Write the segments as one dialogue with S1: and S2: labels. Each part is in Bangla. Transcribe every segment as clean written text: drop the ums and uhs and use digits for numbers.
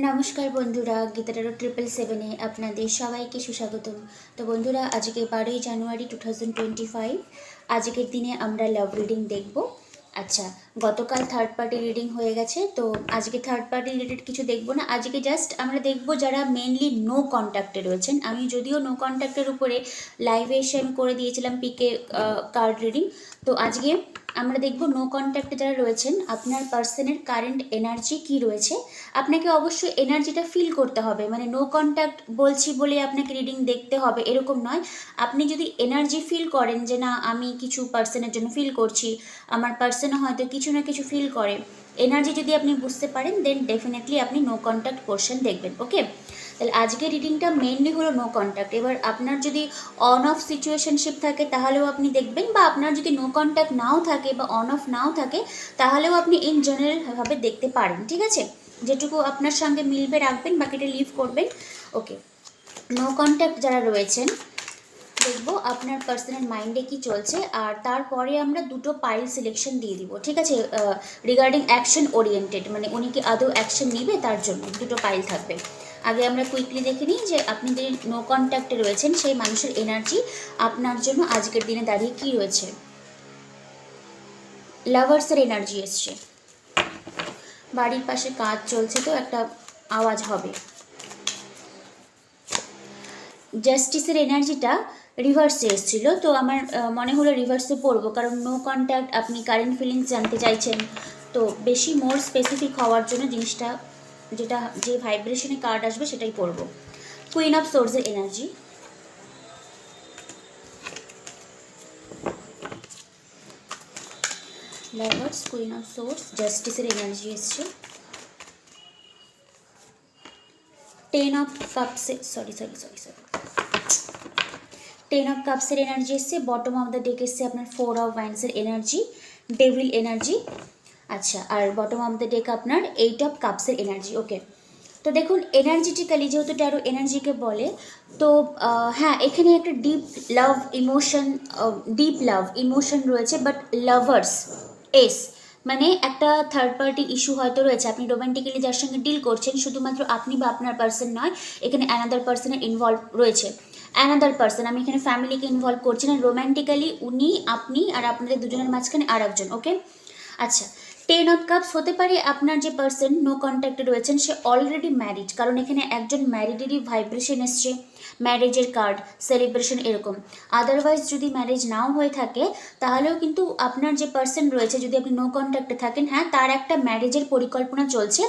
S1: নমস্কার বন্ধুরা, গীতাটারো 777-এ আপনাদের সবাইকে সুস্বাগতম। তো বন্ধুরা, আজকে 12ই জানুয়ারি 2025। আজকের দিনে আমরা লাভ রিডিং দেখব। আচ্ছা, গতকাল থার্ড পার্টি রিডিং হয়ে গেছে, তো আজকে থার্ড পার্টি রিলেটেড কিছু দেখব না। আজকে জাস্ট আমরা দেখব যারা মেনলি নো কন্ট্যাক্টে রয়েছেন। আমি যদিও নো কন্ট্যাক্টের উপরে লাইভে এসে আমি করে দিয়েছিলাম পিকে কার্ড রিডিং, তো আজকে আমরা দেখব নো কন্ট্যাক্টে যারা রয়েছেন আপনার পার্সনের কারেন্ট এনার্জি কি রয়েছে। আপনাকে অবশ্যই এনার্জিটা ফিল করতে হবে, মানে নো কন্ট্যাক্ট বলছি বলে আপনাকে রিডিং দেখতে হবে এরকম নয়। আপনি যদি এনার্জি ফিল করেন যে না আমি কিছু পার্সনের জন্য ফিল করছি, আমার পার্সনও হয়তো কিছু না কিছু ফিল করে, এনার্জি যদি আপনি বুঝতে পারেন দেন ডেফিনেটলি আপনি নো কন্ট্যাক্ট পোর্শন দেখবেন। ওকে, তাহলে আজকের রিডিংটা মেনলি হলো নো কন্ট্যাক্ট। এবার আপনার যদি অন অফ সিচুয়েশনশিপ থাকে তাহলেও আপনি দেখবেন, বা আপনার যদি নো কন্ট্যাক্ট নাও থাকে বা অন অফ নাও থাকে তাহলেও আপনি ইন জেনারেলভাবে দেখতে পারেন। ঠিক আছে, যেটুকু আপনার সঙ্গে মিলবে রাখবেন, বাকিটা লিভ করবেন। ওকে, নো কন্ট্যাক্ট যারা রয়েছেন দেখবো আপনার পার্সোনাল মাইন্ডে কি চলছে, আর তারপরে আমরা দুটো পাইল সিলেকশন দিয়ে দিব। ঠিক আছে, রিগার্ডিং অ্যাকশন ওরিয়েন্টেড, মানে উনি কি আদৌ অ্যাকশন নিবে তার জন্য দুটো পাইল থাকবে। আগে আমরা কুইকলি দেখে নিই যে আপনি যে নো কন্ট্যাক্টে রয়েছেন সেই মানুষের এনার্জি আপনার জন্য আজকের দিনে দাঁড়িয়ে কি রয়েছে। লাভার্সের এনার্জি এসছে, বাড়ির পাশে কাজ চলছে তো একটা আওয়াজ হবে। জাস্টিসের এনার্জিটা রিভার্সে এসেছিলো, তো আমার মনে হলো রিভার্সে পড়বো, কারণ নো কন্ট্যাক্ট, আপনি কারেন্ট ফিলিংস জানতে চাইছেন, তো বেশি মোর স্পেসিফিক হওয়ার জন্য জিনিসটা যেটা যে ভাইব্রেশনে কার্ড আসবে সেটাই পড়বো। কুইন অফ সোর্সের energy, lovers, queen of swords, জাস্টিসের এনার্জি এসছে, টেন অফ কাপসে সরি 10 অফ কাপসের এনার্জি এসছে, বটম অফ দ্য ডেক এসছে আপনার 4 অফ ওয়ান্ডসের এনার্জি, ডেভিল এনার্জি। আচ্ছা, আর বটম অফ দ্য ডেক আপনার 8 অফ কাপসের এনার্জি। ওকে, তো দেখুন এনার্জিটিক্যালি যেহেতু ট্যারো এনার্জিকে বলে, তো হ্যাঁ এখানে একটা ডিপ লাভ ইমোশন রয়েছে, বাট লাভার্স এস মানে একটা থার্ড পার্টি ইস্যু হয়তো রয়েছে। আপনি রোম্যান্টিক্যালি যার সঙ্গে ডিল করছেন, শুধুমাত্র আপনি বা আপনার পার্সন নয়, এখানে অ্যানাদার পার্সনের ইনভলভ রয়েছে। অ্যানাদার পার্সন, আমি এখানে ফ্যামিলিকে ইনভলভ করছি না, রোম্যান্টিক্যালি উনি আপনি আর আপনাদের দুজনের মাঝখানে আর একজন। ওকে, আচ্ছা, 10 অফ কাপস হতে পারে আপনার যে পার্সন নো কন্ট্যাক্টে রয়েছেন সে অলরেডি ম্যারিড, কারণ এখানে একজন ম্যারিডেরই ভাইব্রেশন এসছে, ম্যারেজের কার্ড, সেলিব্রেশন এরকম। আদারওয়াইজ যদি ম্যারেজ নাও হয়ে থাকে তাহলেও কিন্তু আপনার যে পার্সন রয়েছে, যদি আপনি নো কন্ট্যাক্টে থাকেন, হ্যাঁ তার একটা ম্যারেজের পরিকল্পনা চলছে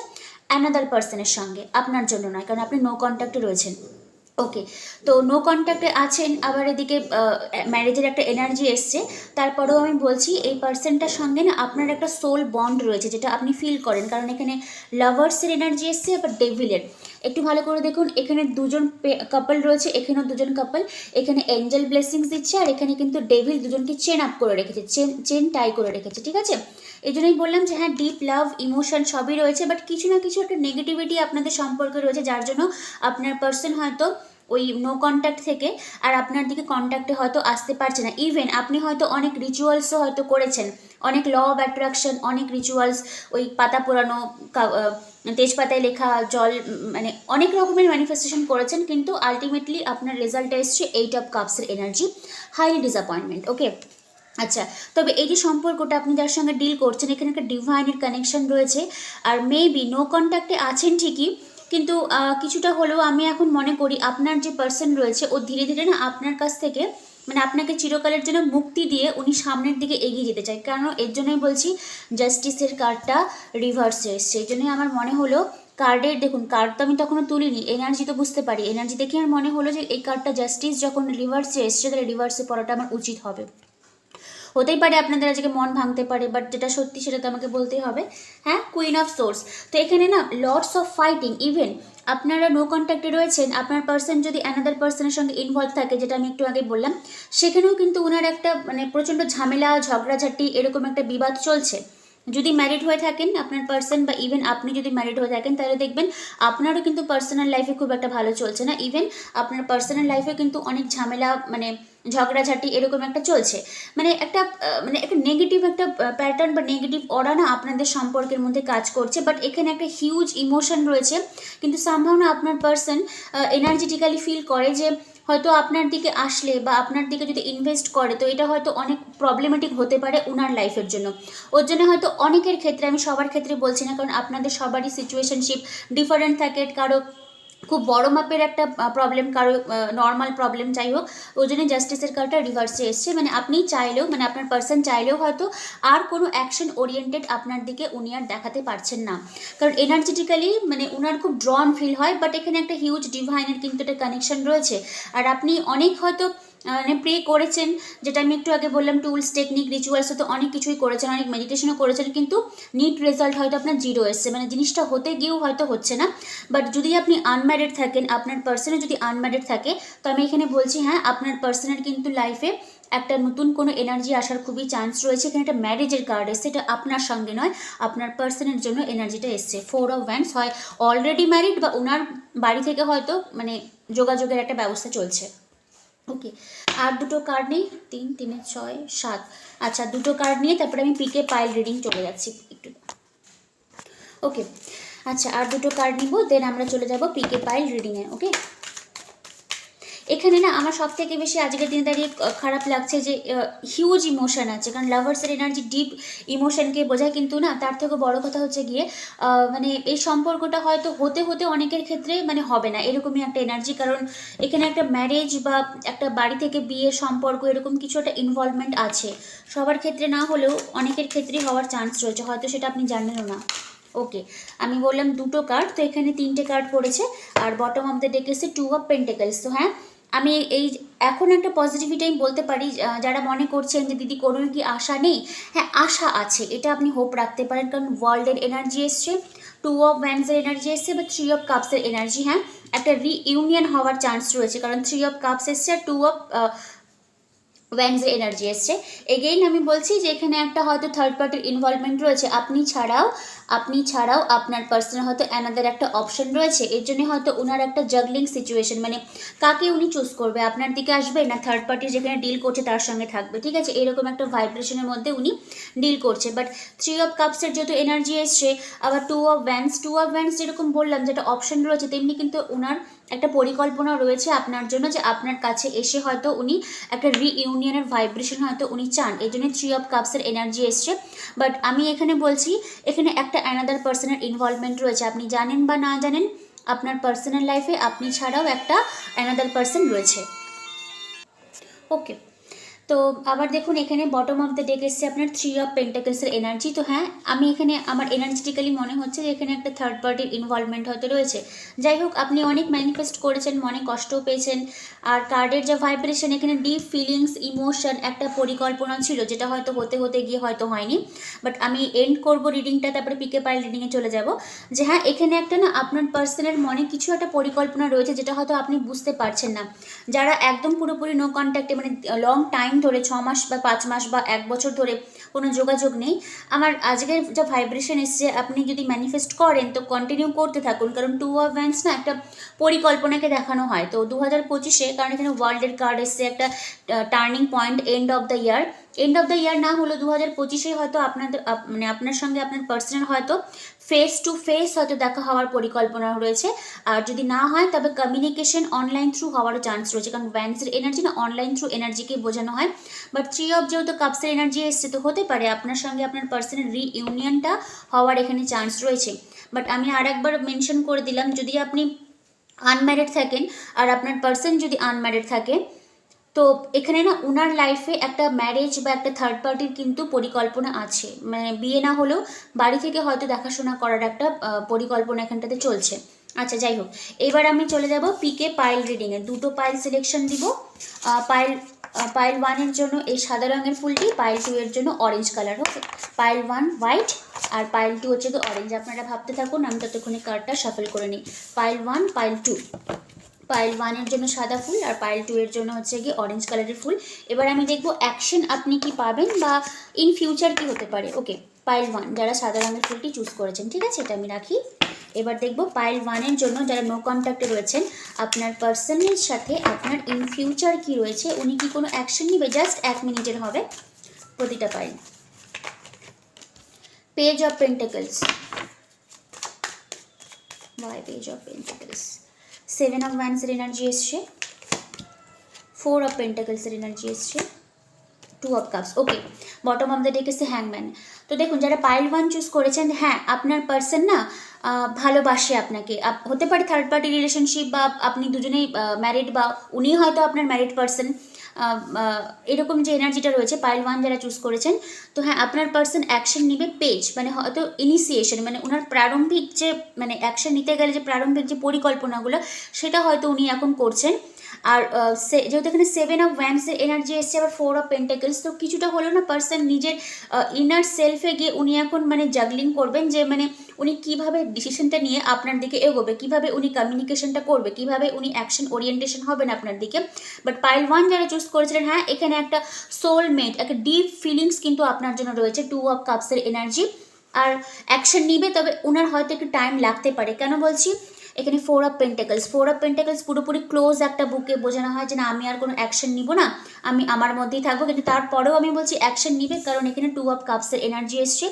S1: অ্যানাদার পার্সনের সঙ্গে, আপনার জন্য নয়, কারণ আপনি নো কন্ট্যাক্টে রয়েছেন। ওকে, তো নো কন্ট্যাক্টে আছেন, আবার এদিকে ম্যারেজের একটা এনার্জি এসছে। তারপরেও আমি বলছি এই পার্সনটার সঙ্গে না আপনার একটা সোল বন্ড রয়েছে, যেটা আপনি ফিল করেন, কারণ এখানে লাভার্সের এনার্জি এসছে, আবার ডেভিলের। একটু ভালো করে দেখুন, এখানে দুজন কাপল রয়েছে, এখানেও দুজন কাপল, এখানে এঞ্জেল ব্লেসিংস দিচ্ছে, আর এখানে কিন্তু ডেভিল দুজনকে চেন আপ করে রেখেছে, চেন টাই করে রেখেছে। ঠিক আছে, এই জন্যই বললাম যে হ্যাঁ ডিপ লাভ ইমোশন সবই রয়েছে, বাট কিছু না কিছু একটা নেগেটিভিটি আপনাদের সম্পর্কে রয়েছে, যার জন্য আপনার পার্সন হয়তো ওই নো কন্ট্যাক্ট থেকে আর আপনার দিকে কন্ট্যাক্টে হয়তো আসতে পারছে না। ইভেন আপনি হয়তো অনেক রিচুয়ালসও হয়তো করেছেন, অনেক ল অফ অ্যাট্রাকশন, অনেক রিচুয়ালস, ওই পাতা পোড়ানো, তেজপাতায় লেখা জল, মানে অনেক রকমের ম্যানিফেস্টেশন করেছেন, কিন্তু আলটিমেটলি আপনার রেজাল্ট এসছে 8 অফ কাপসের এনার্জি, হাইলি ডিসঅ্যাপয়েন্টমেন্ট। ওকে, আচ্ছা, তবে এই যে সম্পর্কটা আপনি যার সঙ্গে ডিল করছেন, এখানে একটা ডিভাইনের কানেকশন রয়েছে, আর মেবি নো কন্ট্যাক্টে আছেন ঠিকই, কিন্তু কিছুটা হলেও আমি এখন মনে করি আপনার যে পার্সন রয়েছে ও ধীরে ধীরে না আপনার কাছ থেকে, মানে আপনাকে চিরকালের জন্য মুক্তি দিয়ে উনি সামনের দিকে এগিয়ে যেতে চায়। কারণ এর জন্যই বলছি জাস্টিসের কার্ডটা রিভার্সে এসছে, এই জন্যই আমার মনে হলো কার্ডের, দেখুন কার্ড তো আমি তখনও তুলিনি, এনার্জি তো বুঝতে পারি, এনার্জি দেখে আমার মনে হলো যে এই কার্ডটা জাস্টিস যখন রিভার্সে এসছে তাহলে রিভার্সে পড়াটা আমার উচিত হবে। হতেই পারে আপনাদের আজকে মন ভাঙতে পারে, বাট যেটা সত্যি সেটা তো আমাকে বলতেই হবে। হ্যাঁ, কুইন অফ সোর্স, তো এখানে না লটস অফ ফাইটিং। ইভেন আপনারা নো কন্ট্যাক্টে রয়েছেন, আপনার পার্সন যদি অ্যানাদার পার্সনের সঙ্গে ইনভলভ থাকে, যেটা আমি একটু আগে বললাম, সেখানেও কিন্তু ওনার একটা মানে প্রচণ্ড ঝামেলা, ঝগড়াঝাটি, এরকম একটা বিবাদ চলছে। যদি ম্যারিড হয়ে থাকেন আপনার পার্সন, বা ইভেন আপনি যদি ম্যারিড হয়ে থাকেন, তাহলে দেখবেন আপনারও কিন্তু পার্সোনাল লাইফে খুব একটা ভালো চলছে না। ইভেন আপনার পার্সোনাল লাইফে কিন্তু অনেক ঝামেলা, মানে ঝগড়াঝাটি এরকম একটা চলছে, মানে একটা নেগেটিভ একটা প্যাটার্ন বা নেগেটিভ অরা না আপনাদের সম্পর্কের মধ্যে কাজ করছে। বাট এখানে একটা হিউজ ইমোশন রয়েছে, কিন্তু সামহাও না আপনার পার্সন এনার্জেটিক্যালি ফিল করে যে হয়তো আপনার দিকে আসলে বা আপনার দিকে যদি ইনভেস্ট করে তো এটা হয়তো অনেক প্রবলেমেটিক হতে পারে ওনার লাইফের জন্য। ওর জন্য হয়তো অনেকের ক্ষেত্রে, আমি সবার ক্ষেত্রে বলছি না, কারণ আপনাদের সবারই সিচুয়েশনশিপ ডিফারেন্ট থাকে, কারো খুব বড় মাপের একটা প্রবলেম, কারো নর্মাল প্রবলেম, যাই হোক ওই জন্য জাস্টিসের কার্ডটা রিভার্সে এসছে। মানে আপনি চাইলেও, মানে আপনার পার্সন চাইলেও হয়তো আর কোনো অ্যাকশন ওরিয়েন্টেড আপনার দিকে উনি আর দেখাতে পারছেন না, কারণ এনার্জেটিক্যালি মানে উনার খুব ড্রন ফিল হয়। বাট এখানে একটা হিউজ ডিভাইনের কিন্তু একটা কানেকশন রয়েছে, আর আপনি অনেক হয়তো মানে প্রে করেছেন, যেটা আমি একটু আগে বললাম, টুলস, টেকনিক, রিচুয়ালস তো অনেক কিছুই করেছেন, অনেক মেডিটেশনও করেছেন, কিন্তু নিট রেজাল্ট হয়তো আপনার জিরো এসছে, মানে জিনিসটা হতে গিয়েও হয়তো হচ্ছে না। বাট যদি আপনি আনম্যারিড থাকেন, আপনার পার্সনে যদি আনম্যারিড থাকে, তো আমি এখানে বলছি হ্যাঁ আপনার পার্সনের কিন্তু লাইফে একটা নতুন কোনো এনার্জি আসার খুবই চান্স রয়েছে। এখানে একটা ম্যারেজের কার্ড এসছে, এটা আপনার সঙ্গে নয়, আপনার পার্সনের জন্য এনার্জিটা এসছে। 4 অফ ওয়ান্ডস, হয় অলরেডি ম্যারিড বা ওনার বাড়ি থেকে হয়তো মানে যোগাযোগের একটা ব্যবস্থা চলছে। ওকে, আর দুটো কার্ড নেই, 3 3 6 7, আচ্ছা দুটো কার্ড নিয়ে তারপরে আমি পিকে পাইল রিডিং চলে যাচ্ছি একটু। ওকে, আচ্ছা আর দুটো কার্ড নিব, দেন আমরা চলে যাব পিকে পাইল রিডিংয়ে। ওকে, এখানে না আমার সব থেকে বেশি আজকের দিনে দাঁড়িয়ে খারাপ লাগছে যে হিউজ ইমোশন আছে, কারণ লাভার্সের এনার্জি ডিপ ইমোশনকে বোঝায়, কিন্তু না তার থেকে বড় কথা হচ্ছে গিয়ে মানে এই সম্পর্কটা হয়তো হতে হতে অনেকের ক্ষেত্রে মানে হবে না, এরকমই একটা এনার্জি। কারণ এখানে একটা ম্যারেজ বা একটা বাড়ি থেকে বিয়ের সম্পর্ক এরকম কিছু একটা ইনভলভমেন্ট আছে, সবার ক্ষেত্রে না হলেও অনেকের ক্ষেত্রেই হওয়ার চান্স রয়েছে, হয়তো সেটা আপনি জানেনও না। ওকে, আমি বললাম দুটো কার্ড, তো এখানে 3টে কার্ড পড়েছে, আর বটম অফ দ্য ডেক এসে 2 অফ পেন্টেকলস। তো হ্যাঁ আমি এই এখন একটা পজিটিভিটি আমি বলতে পারি, যারা মনে করছেন যে দিদি কোনো কি আশা নেই, হ্যাঁ আশা আছে, এটা আপনি হোপ রাখতে পারেন, কারণ ওয়ার্ল্ডের এনার্জি এসছে, 2 অফ ওয়ান্ডসের এনার্জি এসছে বা 3 অফ কাপসের এনার্জি। হ্যাঁ একটা রিইউনিয়ন হওয়ার চান্স রয়েছে, কারণ 3 অফ কাপস এসছে আর 2 অফ ওয়ান্ডসের এনার্জি এসছে। এগেইন আমি বলছি যে এখানে একটা হয়তো থার্ড পার্টির ইনভলভমেন্ট রয়েছে, আপনি ছাড়াও আপনার পার্সোনাল হয়তো অ্যানাদার একটা অপশন রয়েছে, এর জন্য হয়তো ওনার একটা জাগলিং সিচুয়েশন, মানে কাকে উনি চুজ করবে, আপনার দিকে আসবে না থার্ড পার্টি যেখানে ডিল করছে তার সঙ্গে থাকবে, ঠিক আছে, এরকম একটা ভাইব্রেশনের মধ্যে উনি ডিল করছে। বাট 3 অফ কাপসের যেহেতু এনার্জি এসছে, আবার 2 অফ ওয়ান্ডস যেরকম বললাম যেটা অপশন রয়েছে, তেমনি কিন্তু ওনার একটা পরিকল্পনা রয়েছে আপনার জন্য, যে আপনার কাছে এসে হয়তো উনি একটা রিইউনিয়নের ভাইব্রেশন হয়তো উনি চান, এই জন্য 3 অফ কাপসের এনার্জি এসছে। বাট আমি এখানে বলছি এখানে একটা অ্যানাদার পার্সনের ইনভলভমেন্ট রয়েছে, আপনি জানেন বা না জানেন আপনার পার্সোনাল লাইফে আপনি ছাড়াও একটা অ্যানাদার পার্সন রয়েছে। ওকে, তো আবার দেখুন এখানে বটম অফ দ্য ডেক এসছে আপনার 3 অফ পেন্টাকলসের এনার্জি। তো হ্যাঁ আমি এখানে আমার এনার্জেটিক্যালি মনে হচ্ছে যে এখানে একটা থার্ড পার্টির ইনভলভমেন্ট হয়তো রয়েছে। যাই হোক আপনি অনেক ম্যানিফেস্ট করেছেন, মনে কষ্টও পেয়েছেন, আর কার্ডের যে ভাইব্রেশন এখানে ডিপ ফিলিংস, ইমোশন, একটা পরিকল্পনা ছিল যেটা হয়তো হতে হতে গিয়ে হয়তো হয়নি। বাট আমি এন্ড করব রিডিংটা, তারপরে পিকে পাইল রিডিংয়ে চলে যাব, যে হ্যাঁ এখানে একটা না আপনার পার্সনের মনে কিছু একটা পরিকল্পনা রয়েছে যেটা হয়তো আপনি বুঝতে পারছেন না। যারা একদম পুরোপুরি নো কন্ট্যাক্টে, মানে লং টাইম ধরে 6 মাস বা 5 মাস বা 1 বছর ধরে কোনো যোগাযোগ নেই, আমার আজকের যা ভাইব্রেশন এসছে আপনি যদি ম্যানিফেস্ট করেন তো কন্টিনিউ করতে থাকুন, কারণ 2 অফ ওয়ান্ডস না একটা পরিকল্পনাকে দেখানো হয়। তো 2025-এ, কারণ এখানে ওয়ার্ল্ডের কার্ড এসছে, একটা turning point, end of the year না হলো 2025-এ হয়তো আপনাদের মানে আপনার সঙ্গে আপনার পার্সোনাল হয়তো ফেস টু ফেস হয়তো দেখা হওয়ার পরিকল্পনা রয়েছে, আর যদি না হয় তবে কমিউনিকেশন অনলাইন থ্রু হওয়ারও চান্স রয়েছে, কারণ ওয়ান্ডসের এনার্জি না অনলাইন থ্রু এনার্জিকে বোঝানো হয়। বাট 3 অফ যেহেতু কাপসের এনার্জি এসছে, তো হতে পারে আপনার সঙ্গে আপনার পার্সনের রিইউনিয়নটা হওয়ার এখানে চান্স রয়েছে। বাট আমি আরেকবার মেনশন করে দিলাম, যদি আপনি আনম্যারিড থাকেন আর আপনার পার্সন যদি আনম্যারিড থাকে, তো এখানে না ওনার লাইফে একটা ম্যারেজ বা একটা থার্ড পার্টির কিন্তু পরিকল্পনা আছে, মানে বিয়ে না হলেও বাড়ি থেকে হয়তো দেখাশোনা করার একটা পরিকল্পনা এখানটাতে চলছে। আচ্ছা যাই হোক, এবার আমি চলে যাব পিকে পাইল রিডিংয়ে, দুটো পাইল সিলেকশন দিব। পাইল 1-এর জন্য এই সাদা রঙের ফুলটি, পাইল 2-এর জন্য অরেঞ্জ কালার। ওকে, পাইল 1 হোয়াইট আর পাইল 2 হচ্ছে তো অরেঞ্জ। আপনারা ভাবতে থাকুন, আমি ততক্ষণে কার্ডটা শাফল করে নিই। পাইল 1, পাইল 2, পাইল 1-এর জন্য সাদা ফুল আর পাইল 2-এর জন্য হচ্ছে গিয়ে অরেঞ্জ কালারের ফুল। এবার আমি দেখবো অ্যাকশন আপনি কি পাবেন বা ইন ফিউচার কি হতে পারে। ওকে, পাইল 1 যারা সাদা রঙের ফুলটি চুজ করেছেন, ঠিক আছে, এটা আমি রাখি। এবার দেখবো পাইল 1-এর জন্য যারা নো কন্ট্যাক্টে রয়েছেন, আপনার পার্সনের সাথে আপনার ইন ফিউচার কি রয়েছে, উনি কি কোনো অ্যাকশন নিবে, জাস্ট 1 মিনিটের হবে প্রতিটা pile. Page of pentacles, why page of pentacles, 7 of ওয়ান্ডসের এনার্জি এসছে, 4 অফ পেন্টাকলসের এনার্জি এসছে, 2 of cups. Okay, bottom of the deck এসে হ্যাংম্যান। তো দেখুন যারা পাইল 1 চুজ করেছেন, হ্যাঁ আপনার পার্সন না ভালোবাসে আপনাকে, হতে পারে থার্ড পার্টি রিলেশনশিপ, বা আপনি দুজনেই ম্যারিড, বা উনি হয়তো আপনার ম্যারিড পার্সন, এরকম যে এনার্জিটা রয়েছে পাইল 1 যারা চুজ করেছেন। তো হ্যাঁ আপনার পার্সন অ্যাকশন নিবে পেজ, মানে হয়তো ইনিশিয়েশন, মানে ওনার প্রারম্ভিক যে মানে অ্যাকশন নিতে গেলে যে প্রারম্ভিক যে পরিকল্পনাগুলো সেটা হয়তো উনি এখন করছেন। আর যেহেতু এখানে 7 অফ ওয়ান্ডসের এনার্জি এসছে, আবার 4 অফ পেন্টাকলস, তো কিছুটা হলেও না পার্সন নিজের ইনার সেলফে গিয়ে উনি এখন মানে জাগলিং করবেন, যে মানে উনি কিভাবে ডিসিশনটা নিয়ে আপনার দিকে এগোবে, কিভাবে উনি কমিউনিকেশনটা করবে, কিভাবে উনি অ্যাকশন ওরিয়েন্টেশন হবেন আপনার দিকে। বাট পাইল 1 যারা চুজ করেছিলেন, হ্যাঁ এখানে একটা সোলমেট, একটা ডিপ ফিলিংস কিন্তু আপনার জন্য রয়েছে, 2 অফ কাপসের এনার্জি। আর অ্যাকশন নিবে, তবে ওনার হয়তো একটু টাইম লাগতে পারে। কেন বলছি, এখানে 4 অফ পেন্টাকলস, 4 অফ পেন্টাকলস পুরোপুরি ক্লোজ একটা বুকে বোঝানো হয় যে না আমি আর কোনো অ্যাকশন নিব না, আমি আমার মধ্যেই থাকবো, কিন্তু তারপরেও আমি বলছি অ্যাকশন নিবে, কারণ এখানে 2 অফ কাপসের এনার্জি এসছে,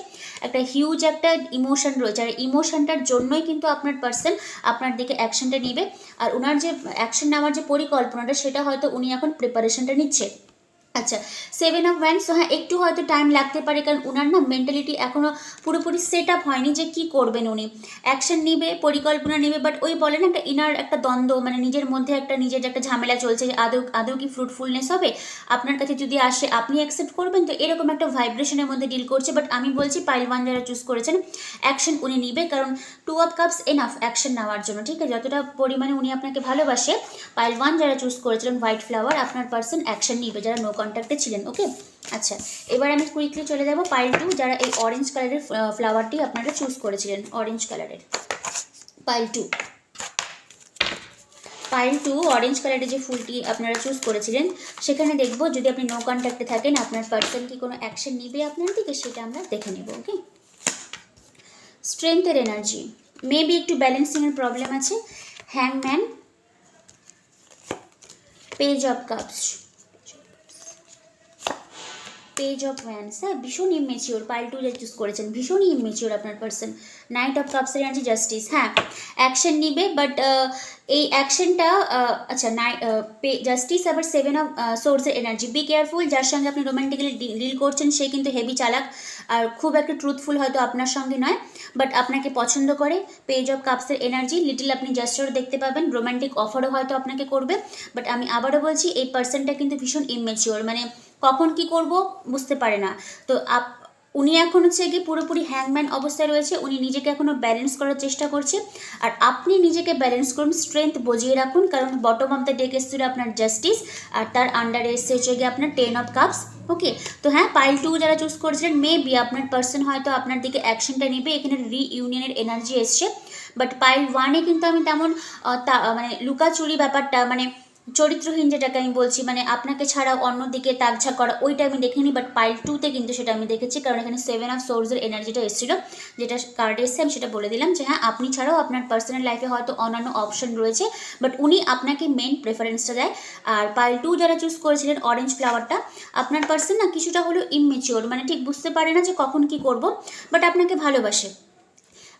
S1: একটা হিউজ একটা ইমোশন রয়েছে, আর ইমোশনটার জন্যই কিন্তু আপনার পার্সন আপনার দিকে অ্যাকশনটা নিবে। আর ওনার যে অ্যাকশন নেওয়ার যে পরিকল্পনাটা, সেটা হয়তো উনি এখন প্রিপারেশনটা নিচ্ছে। আচ্ছা, 7 অফ ওয়ান্ডস, তো হ্যাঁ একটু হয়তো টাইম লাগতে পারে, কারণ ওনার না মেন্টালিটি এখনও পুরোপুরি সেট আপ হয়নি যে কী করবেন উনি। অ্যাকশন নিবে, পরিকল্পনা নেবে, বাট ওই বলে না একটা ইনার একটা দ্বন্দ্ব, মানে নিজের মধ্যে একটা নিজের একটা ঝামেলা চলছে যে আদৌ আদৌ কি ফ্রুটফুলনেস হবে, আপনার কাছে যদি আসে আপনি অ্যাকসেপ্ট করবেন, তো এরকম একটা ভাইব্রেশনের মধ্যে ডিল করছে। বাট আমি বলছি পাইল 1 যারা চুজ করেছেন, অ্যাকশন উনি নিবে, কারণ 2 অফ কাপস এনাফ অ্যাকশন নেওয়ার জন্য, ঠিক আছে, যতটা পরিমাণে উনি আপনাকে ভালোবাসে। পাইল 1 যারা চুজ করেছিলেন হোয়াইট ফ্লাওয়ার, আপনার পার্সন অ্যাকশন নিবে যারা নো কন্ট্যাক্টে ছিলেন। ওকে, আচ্ছা এবার আমি কুইকলি চলে যাব পাইল 2 যারা এই অরেঞ্জ কালারের ফ্লাওয়ারটি আপনারা চুজ করেছিলেন, অরেঞ্জ কালারের পাইল 2। পাইল 2 অরেঞ্জ কালারের যে ফুলটি আপনারা চুজ করেছিলেন, সেখানে দেখব যদি আপনি নো কন্ট্যাক্টে থাকেন আপনার পার্সন কি কোনো অ্যাকশন নিবে আপনার দিকে, সেটা আমরা দেখে নেব। ওকে, স্ট্রেংথের এনার্জি, মেবি একটু ব্যালেন্সিংয়ের প্রবলেম আছে, হ্যাংম্যান, page of cups, page of wands, হ্যাঁ ভীষণ ইমেচিওর, পাইল 2 চুজ করেছেন, ভীষণই ইমেচিওর আপনার পার্সন, নাইট অফ কাপসের এনার্জি, জাস্টিস, হ্যাঁ অ্যাকশন নিবে, বাট এই অ্যাকশনটা আচ্ছা জাস্টিস, আবার 7 অফ সোর্সের এনার্জি, বি কেয়ারফুল, যার সঙ্গে আপনি রোম্যান্টিক্যালি ডিল করছেন সে কিন্তু হেভি চালাক, আর খুব একটা ট্রুথফুল হয়তো আপনার সঙ্গে নয়, বাট আপনাকে পছন্দ করে। পেজ অফ কাপসের এনার্জি, লিটিল আপনি জাস্টারও দেখতে পাবেন, রোম্যান্টিক অফারও হয়তো আপনাকে করবে, বাট আমি আবারও বলছি এই পার্সনটা কিন্তু ভীষণ ইমেচিওর, মানে কখন কি করব বুঝতে পারে না। তো উনি এখন হচ্ছে গিয়ে পুরোপুরি হ্যাংম্যান অবস্থায় রয়েছে, উনি নিজেকে এখনও ব্যালেন্স করার চেষ্টা করছে, আর আপনি নিজেকে ব্যালেন্স করুন, স্ট্রেংথ বজিয়ে রাখুন, কারণ বটম অফ দ্য ডেক এসেছিল আপনার জাস্টিস, আর তার আন্ডারে এসছে হচ্ছে গিয়ে আপনার 10 অফ কাপস। ওকে, তো হ্যাঁ পাইল 2 যারা চুজ করেছিলেন, মেবি আপনার পার্সন হয়তো আপনার দিকে অ্যাকশনটা নেবে, এখানে রিইউনিয়নের এনার্জি এসছে, বাট পাইল 1-এ কিন্তু আমি তেমন মানে লুকাচুরি ব্যাপারটা, মানে চরিত্রহীন যেটাকে আমি বলছি, মানে আপনাকে ছাড়া অন্যদিকে তাকঝাক করা, ওইটা আমি দেখিনি, বাট পাইল 2-তে কিন্তু সেটা আমি দেখেছি, কারণ এখানে 7 অফ সোর্সের এনার্জিটা এসেছিল, যেটা কার্ডে এসছে আমি সেটা বলে দিলাম যে হ্যাঁ আপনি ছাড়াও আপনার পার্সোনাল লাইফে হয়তো অন্যান্য অপশন রয়েছে, বাট উনি আপনাকে মেন প্রেফারেন্সটা দেয়। আর পাইল 2 যারা চুজ করেছিলেন অরেঞ্জ ফ্লাওয়ারটা, আপনার পার্সন না কিছুটা হলেও ইমমেচিওর, মানে ঠিক বুঝতে পারে না যে কখন কি করব, বাট আপনাকে ভালোবাসে।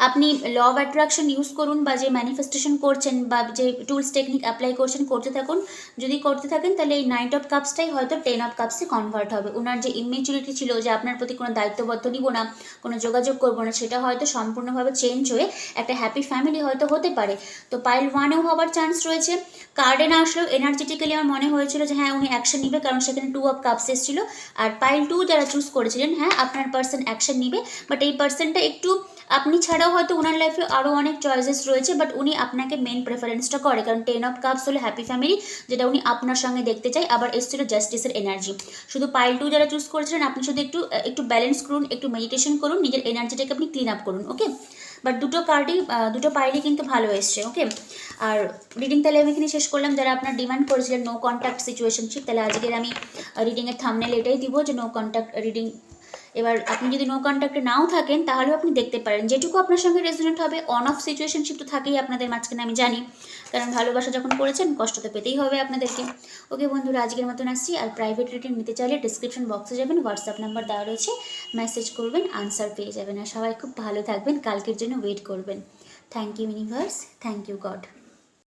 S1: আপনি ল অফ অ্যাট্রাকশন ইউজ করুন, বা যে ম্যানিফেস্টেশন করছেন বা যে টুলস টেকনিক অ্যাপ্লাই করছেন করতে থাকুন, যদি করতে থাকেন তাহলে এই নাইট অফ কাপসটাই হয়তো 10 অফ কাপসে কনভার্ট হবে। ওনার যে ইমেচুরিটি ছিল যে আপনার প্রতি কোনো দায়িত্ববদ্ধ নিব না, কোনো যোগাযোগ করবো না, সেটা হয়তো সম্পূর্ণভাবে চেঞ্জ হয়ে একটা হ্যাপি ফ্যামিলি হয়তো হতে পারে। তো পাইল 1-এও হওয়ার চান্স রয়েছে, কার্ডে না আসলেও এনার্জেটিক্যালি আমার মনে হয়েছিল যে হ্যাঁ উনি অ্যাকশন নিবে, কারণ সেখানে 2 অফ কাপস এসেছিল। আর পাইল 2 যারা চুজ করেছিলেন, হ্যাঁ আপনার পার্সন অ্যাকশন নিবে, বাট এই পার্সনটা একটু আপনি ছাড়াও হয়তো ওনার লাইফে আরও অনেক চয়েসেস রয়েছে, বাট উনি আপনাকে মেন প্রেফারেন্সটা করে, কারণ 10 অফ কাপস হলে হ্যাপি ফ্যামিলি, যেটা উনি আপনার সঙ্গে দেখতে চাই। আবার এসেছিল জাস্টিসের এনার্জি। শুধু পাইল 2 যারা চুজ করেছিলেন, আপনি শুধু একটু ব্যালেন্স করুন, একটু মেডিটেশন করুন, নিজের এনার্জিটাকে আপনি ক্লিন আপ করুন। ওকে, বাট দুটো পাইলই কিন্তু ভালো এসছে। ওকে, আর রিডিং তাহলে আমি এখানে শেষ করলাম। যারা আপনার ডিমান্ড করেছিলেন নো কন্ট্যাক্ট সিচুয়েশনশিপ, তাহলে আজকের আমি রিডিংয়ের থাম্বনেল এটাই দিব যে নো কন্ট্যাক্ট রিডিং এবার আপনি যদি নো কন্ট্যাক্টে নাও থাকেন তাহলেও আপনি দেখতে পারেন, যেটুকু আপনার সঙ্গে রেজোনেট হবে। অন অফ সিচুয়েশনশিপ তো থাকেই আপনাদের মাঝখানে, আমি জানি, কারণ ভালোবাসা যখন করেছেন কষ্ট তো পেতেই হবে আপনাদেরকে। ওকে বন্ধুরা, আজকের মতন আসছি। আর প্রাইভেট রিডিং নিতে চাইলে ডিসক্রিপশন বক্সে যাবেন, হোয়াটসঅ্যাপ নাম্বার দেওয়া রয়েছে, মেসেজ করবেন, আনসার পেয়ে যাবেন। আর সবাই খুব ভালো থাকবেন, কালকের জন্য ওয়েট করবেন। Thank you universe, thank you god.